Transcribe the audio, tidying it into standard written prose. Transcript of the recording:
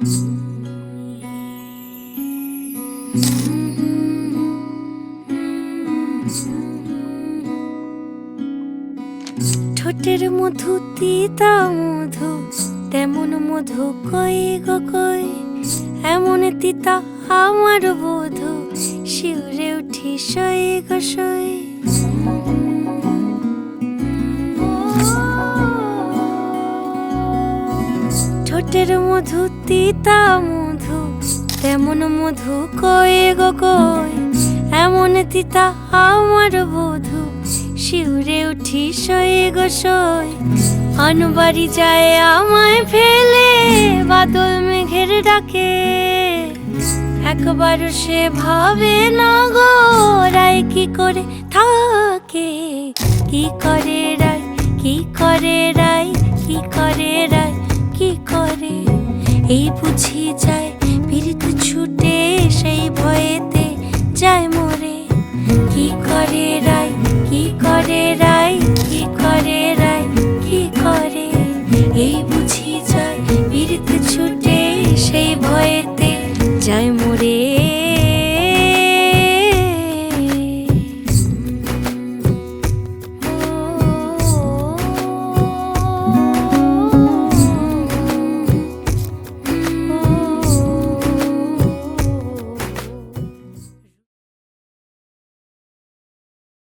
ঠোঁটের মধু তিতা মধু, তেমন মধু কই গো কই, এমন তিতা আমার বধূ, শিউরে উঠি সই গো সই। ঠোঁটের মধু তিতা মধু, তেমন মধু কই গো কই, এমন তিতা আমার বধূ, শিউরে উঠি সই গো সই। আনবাড়ি যায় আমায় ফেলে বাদল মেঘের ডাকে, একবারও সে ভাবে না গো রায় কি করে থাকে। কি করে রায়, কি করে রায়, কি করে রায়, কি করে এই বুঝি যায়